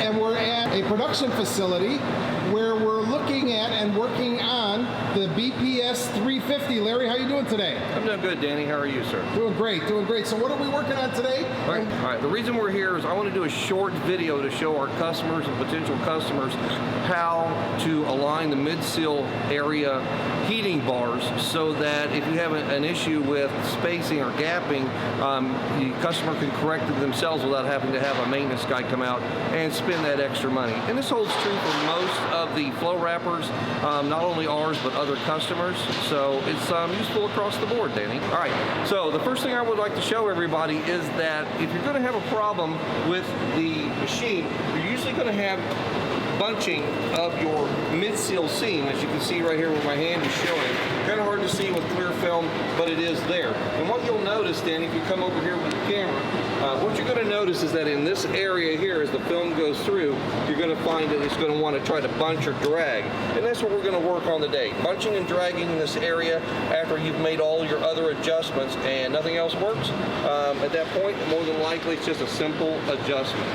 and we're at a production facility where we're looking at and working on the BPS 350. Larry, how you doing today? I'm doing good, Danny. How are you, sir? Doing great, doing great. So what are we working on today? All right. The reason we're here is I want to do a short video to show our customers and potential customers how to align the mid-seal area heating bars so that if you have an issue with spacing or gapping, the customer can correct it themselves without having to have a maintenance guy come out and spend that extra money. And this holds true for most of the flow wrappers, not only ours but other customers. So it's useful across the board, Danny. All right, so the first thing I would like to show everybody is that if you're going to have a problem with the machine, you're usually going to have bunching of your mid-seal seam, as you can see right here where my hand is showing. Kind of hard to see with clear film, but it is there. And what you'll notice then, if you come over here with the camera, what you're going to notice is that in this area here, as the film goes through, you're going to find that it's going to want to try to bunch or drag. And that's what we're going to work on today. Bunching and dragging in this area after you've made all your other adjustments and nothing else works. At that point, more than likely, it's just a simple adjustment.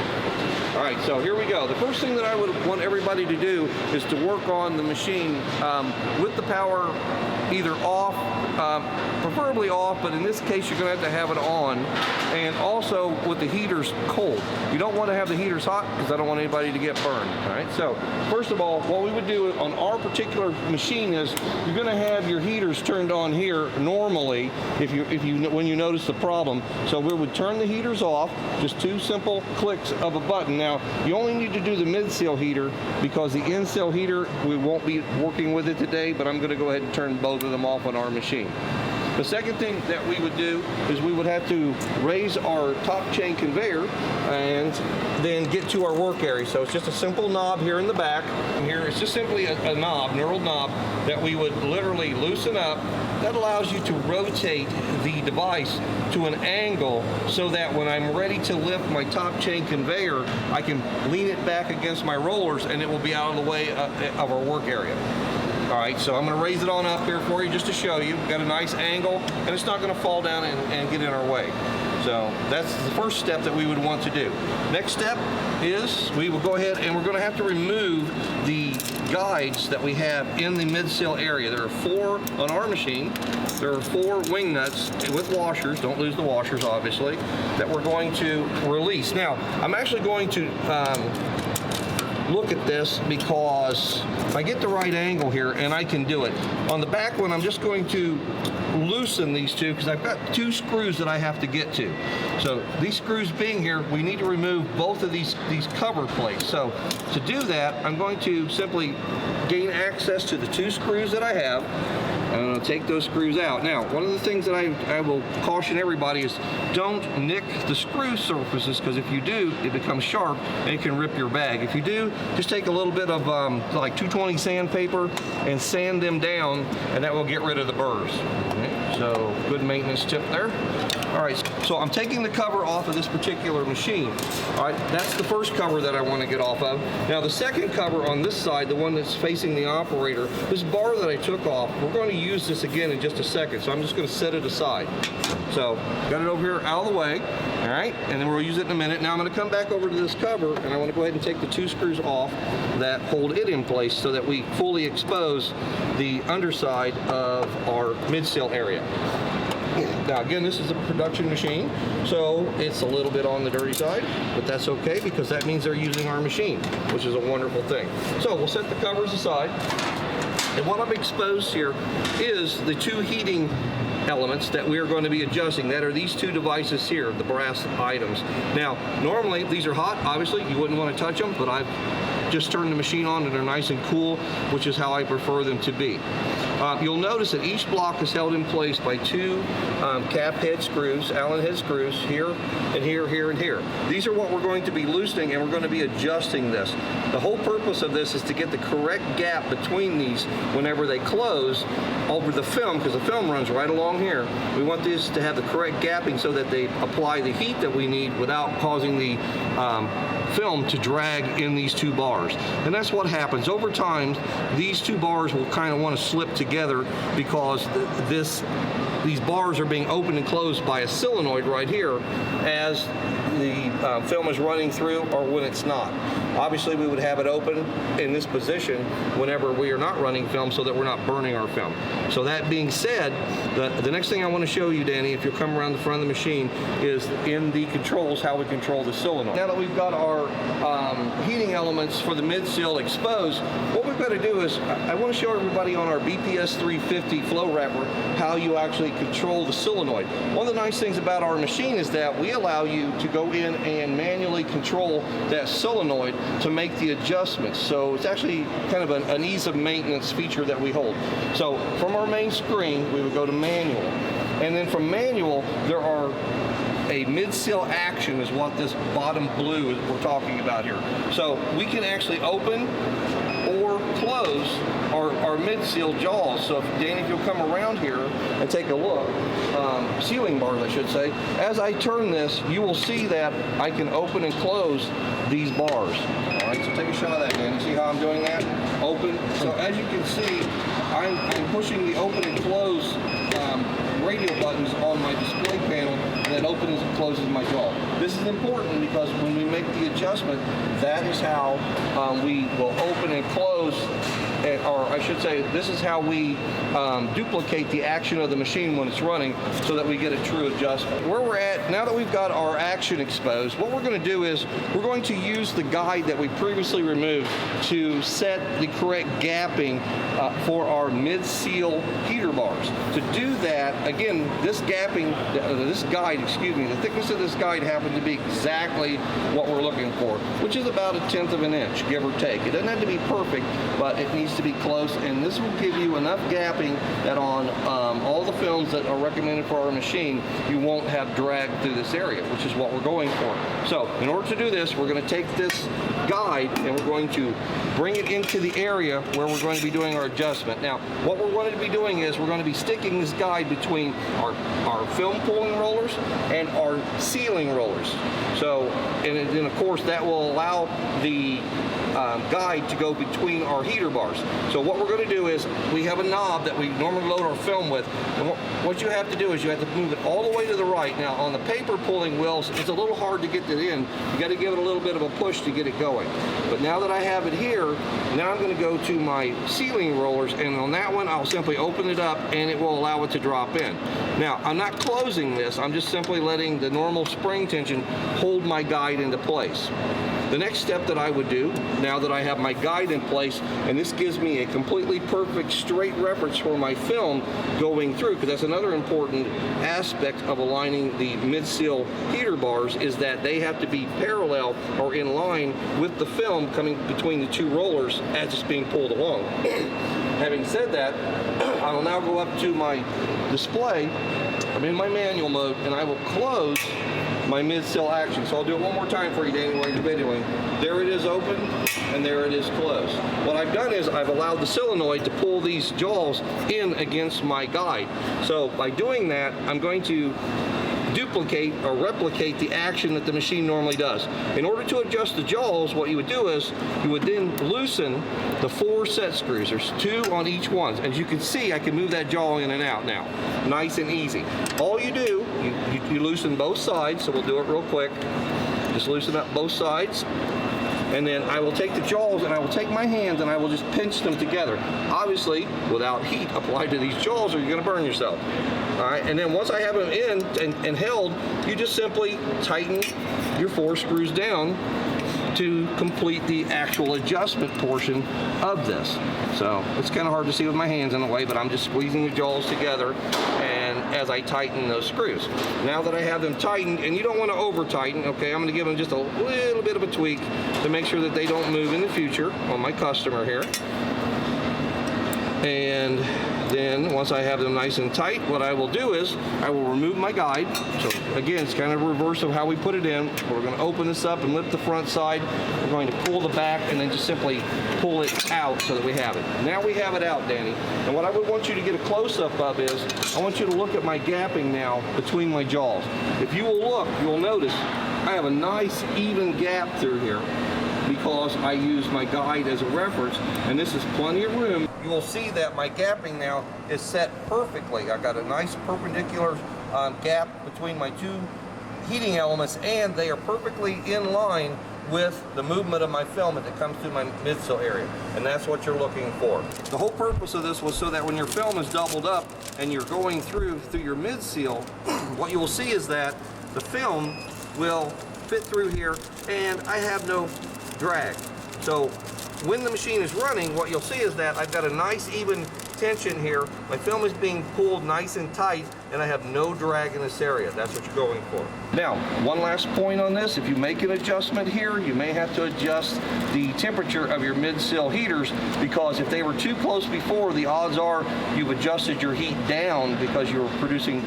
All right, so here we go. The first thing that I would want everybody to do is to work on the machine with the power either off, preferably off, but in this case you're going to have it on, and also with the heaters cold. You don't want to have the heaters hot because I don't want anybody to get burned. All right, so first of all, what we would do on our particular machine is you're going to have your heaters turned on here normally when you notice the problem. So we would turn the heaters off, just two simple clicks of a button. Now, you only need to do the mid-seal heater because the in-seal heater, we won't be working with it today, but I'm going to go ahead and turn both of them off on our machine. The second thing that we would do is we would have to raise our top chain conveyor and then get to our work area. So it's just a simple knob here in the back. And here it's just simply a knob, knurled knob, that we would literally loosen up. That allows you to rotate the device to an angle so that when I'm ready to lift my top chain conveyor, I can lean it back against my rollers and it will be out of the way of our work area. All right, so I'm going to raise it on up here for you just to show you. We've got a nice angle, and it's not going to fall down and get in our way. So that's the first step that we would want to do. Next step is we will go ahead and we're going to have to remove the guides that we have in the mid-seal area. There are 4 on our machine. There are 4 wing nuts with washers, don't lose the washers obviously, that we're going to release. Now, I'm actually going to look at this because I get the right angle here and I can do it. On the back one, I'm just going to loosen these two because I've got 2 screws that I have to get to. So these screws being here, we need to remove both of these cover plates. So to do that, I'm going to simply gain access to the 2 screws that I have. I'm going to take those screws out. Now, one of the things that I will caution everybody is don't nick the screw surfaces, because if you do, it becomes sharp and it can rip your bag. If you do, just take a little bit of like 220 sandpaper and sand them down, and that will get rid of the burrs. Okay, so good maintenance tip there. All right, so I'm taking the cover off of this particular machine. All right, that's the first cover that I want to get off of. Now the second cover on this side, the one that's facing the operator, this bar that I took off, we're going to use this again in just a second, so I'm just going to set it aside. So got it over here out of the way, all right, and then we'll use it in a minute. Now I'm going to come back over to this cover, and I want to go ahead and take the 2 screws off that hold it in place so that we fully expose the underside of our mid-seal area. Now again, this is a production machine, so it's a little bit on the dirty side, but that's okay because that means they're using our machine, which is a wonderful thing. So we'll set the covers aside, and what I've exposed here is the 2 heating elements that we are going to be adjusting. That are these 2 devices here, the brass items. Now, normally these are hot. Obviously, you wouldn't want to touch them, but I've just turned the machine on and they're nice and cool, which is how I prefer them to be. You'll notice that each block is held in place by 2 cap head screws, Allen head screws, here and here, here and here. These are what we're going to be loosening, and we're going to be adjusting this. The whole purpose of this is to get the correct gap between these whenever they close over the film, because the film runs right along here. We want these to have the correct gapping so that they apply the heat that we need without causing the film to drag in these 2 bars. And that's what happens. Over time, these 2 bars will kind of want to slip together because these bars are being opened and closed by a solenoid right here as the film is running through or when it's not. Obviously, we would have it open in this position whenever we are not running film so that we're not burning our film. So that being said, the next thing I want to show you, Danny, if you'll come around the front of the machine, is in the controls, how we control the solenoid. Now that we've got our heating elements for the mid-seal exposed, what we've got to do is, I want to show everybody on our BPS 350 flow wrapper how you actually control the solenoid. One of the nice things about our machine is that we allow you to go in and manually control that solenoid to make the adjustments. So it's actually kind of an ease of maintenance feature that we hold. So from our main screen, we would go to manual. And then from manual, there are a mid-seal action is what this bottom blue is we're talking about here. So we can actually open or close our mid-seal jaws. So if, Danny, if you'll come around here and take a look, sealing bars I should say, as I turn this, you will see that I can open and close these bars. All right, so take a shot of that, Danny. See how I'm doing that? Open. So as you can see, I'm pushing the open and close radio buttons on my display panel, and that opens and closes my jaw. This is important because when we make the adjustment, that is how we will open and close, or I should say, this is how we duplicate the action of the machine when it's running so that we get a true adjustment. Where we're at, now that we've got our action exposed, what we're going to do is we're going to use the guide that we previously removed to set the correct gapping for our mid-seal heater bars. To do that, again, this gapping, this guide, excuse me, the thickness of this guide happened to be exactly what we're looking for, which is about 1/10 of an inch, give or take. It doesn't have to be perfect, but it needs to be close, and this will give you enough gapping that on all the films that are recommended for our machine, you won't have drag through this area, which is what we're going for. So in order to do this, we're going to take this guide and we're going to bring it into the area where we're going to be doing our adjustment. Now, what we're going to be doing is we're going to be sticking this guide between our film pulling rollers and our sealing rollers. So, and then of course that will allow the guide to go between our heater bars. So what we're going to do is we have a knob that we normally load our film with, and what you have to do is you have to move it all the way to the right. Now on the paper pulling wheels, it's a little hard to get it in. You got to give it a little bit of a push to get it going. But now that I have it here, now I'm going to go to my sealing rollers, and on that one I'll simply open it up and it will allow it to drop in. Now I'm not closing this, I'm just simply letting the normal spring tension hold my guide into place. The next step that I would do, now that I have my guide in place, and this gives me a completely perfect straight reference for my film going through, because that's another important aspect of aligning the mid-seal heater bars, is that they have to be parallel or in line with the film coming between the two rollers as it's being pulled along. Having said that, I will now go up to my display. I'm in my manual mode, and I will close my mid-seal action. So I'll do it one more time for you, Danny, while you're videoing. There it is open, and there it is closed. What I've done is I've allowed the solenoid to pull these jaws in against my guide. So by doing that, I'm going to duplicate or replicate the action that the machine normally does. In order to adjust the jaws, what you would do is you would then loosen the 4 set screws. There's 2 on each one. As you can see, I can move that jaw in and out now. Nice and easy. All you do, you loosen both sides, so we'll do it real quick. Just loosen up both sides. And then I will take the jaws and I will take my hands and I will just pinch them together. Obviously, without heat applied to these jaws, or you're going to burn yourself. All right, and then once I have them in and held, you just simply tighten your 4 screws down to complete the actual adjustment portion of this. So it's kind of hard to see with my hands in a way, but I'm just squeezing the jaws together and as I tighten those screws. Now that I have them tightened, and you don't want to over tighten, okay, I'm going to give them just a little bit of a tweak to make sure that they don't move in the future on my customer here. And then once I have them nice and tight, what I will do is I will remove my guide. So again, it's kind of reverse of how we put it in. We're going to open this up and lift the front side. We're going to pull the back and then just simply pull it out so that we have it. Now we have it out, Danny. And what I would want you to get a close-up of is I want you to look at my gapping now between my jaws. If you will look, you'll notice I have a nice even gap through here, because I use my guide as a reference, and this is plenty of room. You will see that my gapping now is set perfectly. I've got a nice perpendicular gap between my 2 heating elements, and they are perfectly in line with the movement of my filament that comes through my mid-seal area, and that's what you're looking for. The whole purpose of this was so that when your film is doubled up and you're going through your mid-seal, what you will see is that the film will fit through here and I have no drag. So when the machine is running, what you'll see is that I've got a nice even tension here. My film is being pulled nice and tight, and I have no drag in this area. That's what you're going for. Now, one last point on this. If you make an adjustment here, you may have to adjust the temperature of your mid-seal heaters, because if they were too close before, the odds are you've adjusted your heat down because you're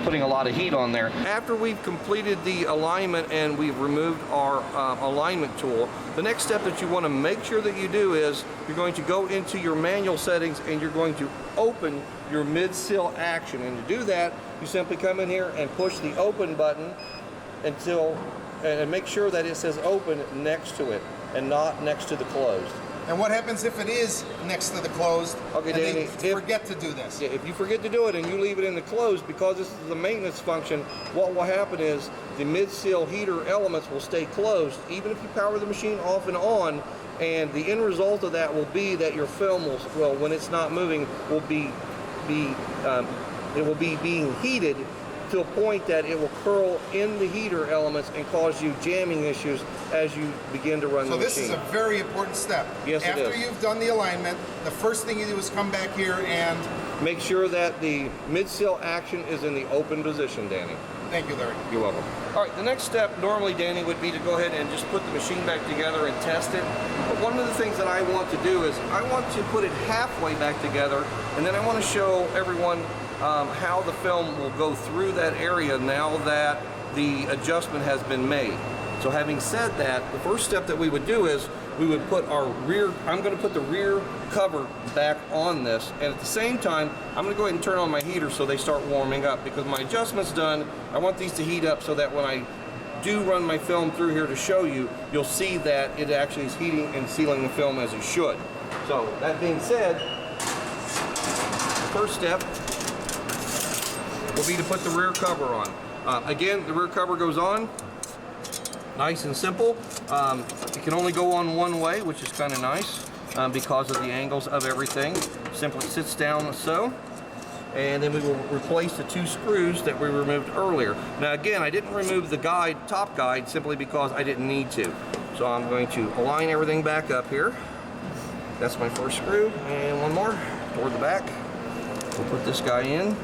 putting a lot of heat on there. After we've completed the alignment and we've removed our alignment tool, the next step that you want to make sure that you do is you're going to go into your manual settings and you're going to open your mid-seal action. And to do that, you simply come in here and push the open button and make sure that it says open next to it and not next to the closed. And what happens if it is next to the closed? Okay, and Danny, they forget to do this? Yeah, if you forget to do it and you leave it in the closed, because this is a maintenance function, what will happen is the mid-seal heater elements will stay closed even if you power the machine off and on, and the end result of that will be that your film will, well, when it's not moving, will be being heated to a point that it will curl in the heater elements and cause you jamming issues as you begin to run the machine. So this is a very important step. Yes, it is. After you've done the alignment, the first thing you do is come back here and make sure that the mid-seal action is in the open position, Danny. Thank you, Larry. You're welcome. All right, the next step normally, Danny, would be to go ahead and just put the machine back together and test it. But one of the things that I want to do is I want to put it halfway back together, and then I want to show everyone how the film will go through that area now that the adjustment has been made. So having said that, the first step that we would do is we would put our rear, I'm going to put the rear cover back on this, and at the same time I'm going to go ahead and turn on my heater so they start warming up, because my adjustment's done. I want these to heat up so that when I do run my film through here to show you, you'll see that it actually is heating and sealing the film as it should. So that being said, the first step will be to put the rear cover on. Again, the rear cover goes on nice and simple. It can only go on one way, which is kind of nice because of the angles of everything. Simply sits down so, and then we will replace the 2 screws that we removed earlier. Now again, I didn't remove the top guide simply because I didn't need to. So I'm going to align everything back up here. That's my first screw, and one more toward the back. We'll put this guy in.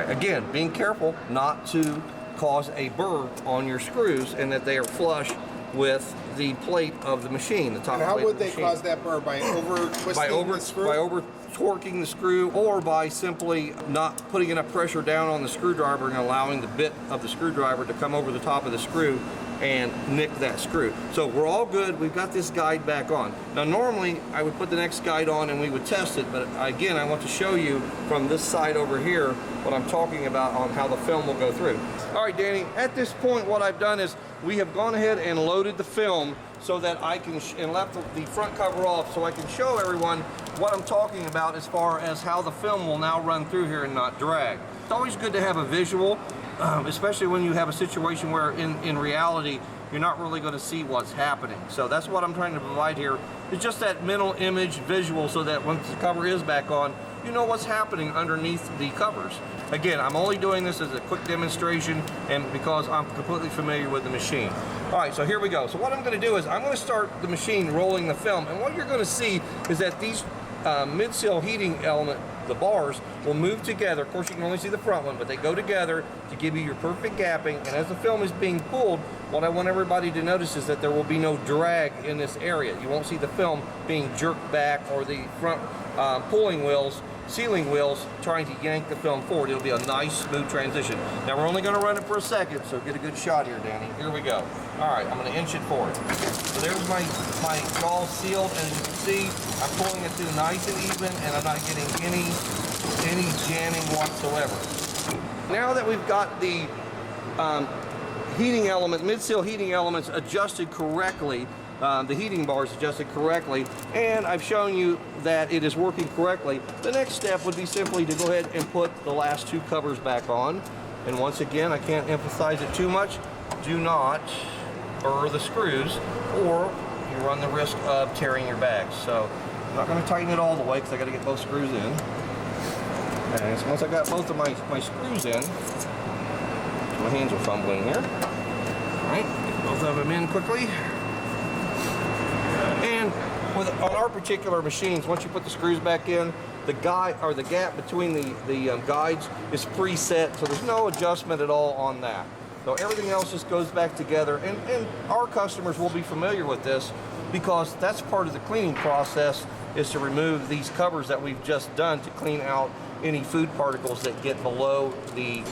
Again, being careful not to cause a burr on your screws and that they are flush with the plate of the machine, the top plate. And how would of the they machine. cause that burr? By over twisting the screw? By over torquing the screw, or by simply not putting enough pressure down on the screwdriver and allowing the bit of the screwdriver to come over the top of the screw and nick that screw. So we're all good. We've got this guide back on. Now normally I would put the next guide on and we would test it, but again, I want to show you from this side over here what I'm talking about on how the film will go through. All right, Danny, at this point what I've done is we have gone ahead and loaded the film so that I can, and left the front cover off so I can show everyone what I'm talking about as far as how the film will now run through here and not drag. It's always good to have a visual, especially when you have a situation where in reality you're not really going to see what's happening. So that's what I'm trying to provide here. It's just that mental image visual so that once the cover is back on, you know what's happening underneath the covers. Again, I'm only doing this as a quick demonstration and because I'm completely familiar with the machine. All right, so here we go. So what I'm going to do is I'm going to start the machine rolling the film, and what you're going to see is that these mid-seal heating element, the bars, will move together. Of course, you can only see the front one, but they go together to give you your perfect gapping. And as the film is being pulled, what I want everybody to notice is that there will be no drag in this area. You won't see the film being jerked back or the front pulling wheels, sealing wheels, trying to yank the film forward. It'll be a nice, smooth transition. Now, we're only going to run it for a second, so get a good shot here, Danny. Here we go. All right, I'm going to inch it forward. So there's my jaw sealed, and as you can see, I'm pulling it through nice and even, and I'm not getting any jamming whatsoever. Now that we've got the heating element, mid-seal heating elements adjusted correctly, the heating bar is adjusted correctly, and I've shown you that it is working correctly. The next step would be simply to go ahead and put the last 2 covers back on. And once again, I can't emphasize it too much, do not burr the screws or you run the risk of tearing your bags. So I'm not going to tighten it all the way because I got to get both screws in. And so once I got both of my screws in, my hands are fumbling here. All right, get both of them in quickly. And on our particular machines, once you put the screws back in, the gap between the guides is preset, so there's no adjustment at all on that. So everything else just goes back together, and our customers will be familiar with this because that's part of the cleaning process, is to remove these covers that we've just done to clean out any food particles that get below the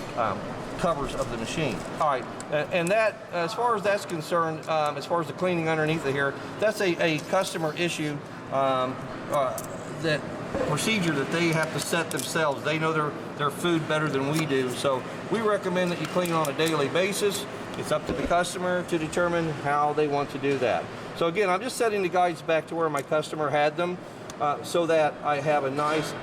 covers of the machine. All right, and that, as far as that's concerned, as far as the cleaning underneath of here, that's a customer issue that procedure that they have to set themselves. They know their food better than we do, so we recommend that you clean on a daily basis. It's up to the customer to determine how they want to do that. So again, I'm just setting the guides back to where my customer had them so that I have a nice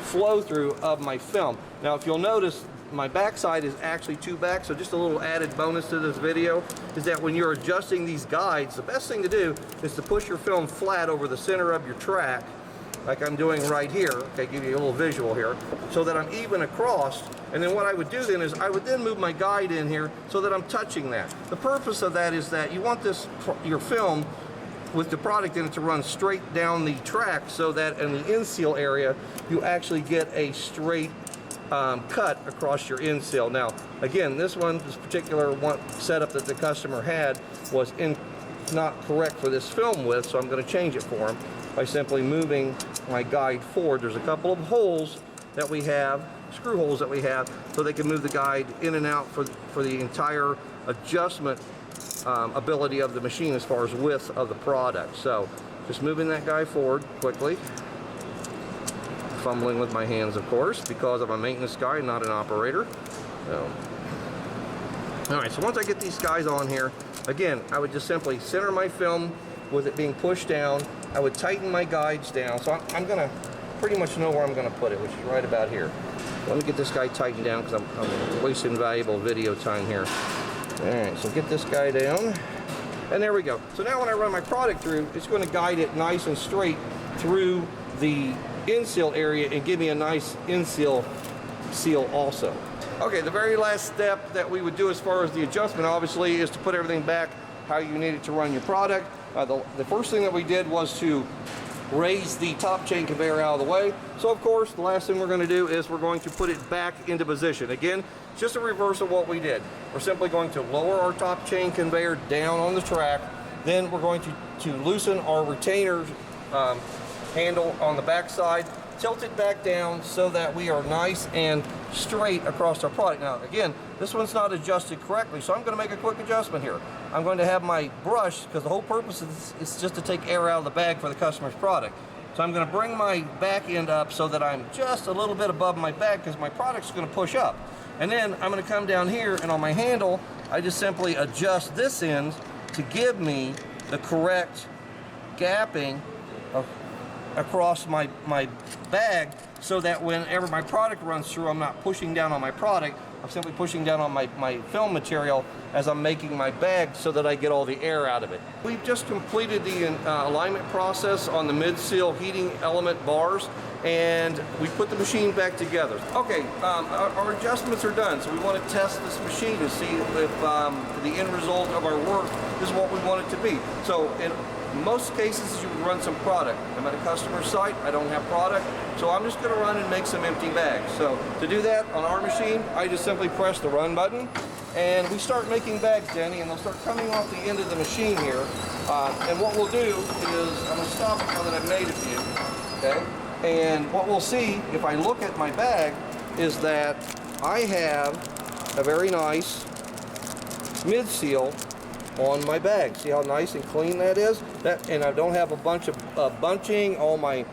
flow through of my film. Now if you'll notice, my backside is actually 2 back, so just a little added bonus to this video is that when you're adjusting these guides, the best thing to do is to push your film flat over the center of your track, like I'm doing right here. Okay, give you a little visual here, so that I'm even across. And then what I would do then is I would then move my guide in here so that I'm touching that. The purpose of that is that you want your film with the product in it to run straight down the track, so that in the inseal area you actually get a straight cut across your inseal. Now again, this particular setup that the customer had was not correct for this film width, so I'm going to change it for him by simply moving my guide forward. There's a couple of holes that we have, screw holes that we have, so they can move the guide in and out for the entire adjustment ability of the machine as far as width of the product. So just moving that guy forward quickly, fumbling with my hands of course because I'm a maintenance guy, not an operator. So, all right, so once I get these guys on here, again, I would just simply center my film with it being pushed down. I would tighten my guides down, so I'm gonna pretty much know where I'm gonna put it, which is right about here. Let me get this guy tightened down because I'm wasting valuable video time here. All right, so get this guy down, and there we go. So now when I run my product through, it's going to guide it nice and straight through the inseal area and give me a nice inseal seal also. Okay, the very last step that we would do as far as the adjustment obviously is to put everything back how you need it to run your product. The first thing that we did was to raise the top chain conveyor out of the way. So of course, the last thing we're going to do is we're going to put it back into position. Again, just a reverse of what we did. We're simply going to lower our top chain conveyor down on the track. Then we're going to loosen our retainer handle on the back side, tilt it back down so that we are nice and straight across our product. Now again, this one's not adjusted correctly, so I'm going to make a quick adjustment here. I'm going to have my brush, because the whole purpose of this is just to take air out of the bag for the customer's product. So I'm going to bring my back end up so that I'm just a little bit above my bag, because my product's going to push up. And then I'm going to come down here, and on my handle, I just simply adjust this end to give me the correct gapping across my bag, so that whenever my product runs through, I'm not pushing down on my product, I'm simply pushing down on my film material as I'm making my bag so that I get all the air out of it. We've just completed the alignment process on the mid-seal heating element bars, and we put the machine back together. Okay, our adjustments are done, so we want to test this machine to see if the end result of our work is what we want it to be. So in most cases, you would run some product. I'm at a customer site, I don't have product, so I'm just going to run and make some empty bags. So to do that on our machine, I just simply press the run button, and we start making bags, Danny, and they'll start coming off the end of the machine here. And what we'll do is, I'm going to stop it now that I've made a few, okay? And what we'll see, if I look at my bag, is that I have a very nice mid-seal on my bag. See how nice and clean that is? And I don't have a bunch of bunching. All my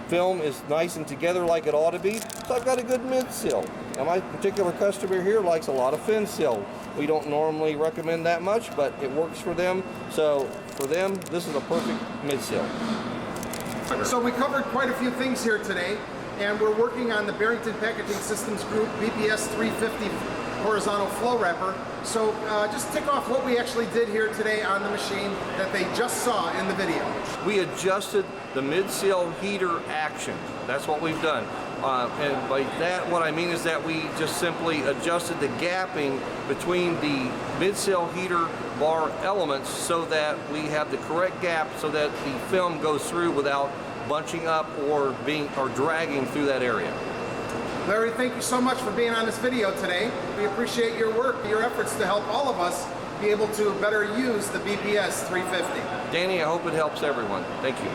film is nice and together like it ought to be. So I've got a good mid-seal. Now my particular customer here likes a lot of fin seal. We don't normally recommend that much, but it works for them. So for them, this is a perfect mid-seal. So we covered quite a few things here today, and we're working on the Barrington Packaging Systems Group BPS 350 horizontal flow wrapper. So just tick off what we actually did here today on the machine that they just saw in the video. We adjusted the mid-seal heater action. That's what we've done. And by that, what I mean is that we just simply adjusted the gapping between the mid-seal heater bar elements so that we have the correct gap so that the film goes through without bunching up or dragging through that area. Larry, thank you so much for being on this video today. We appreciate your work, your efforts to help all of us be able to better use the BPS 350. Danny, I hope it helps everyone. Thank you.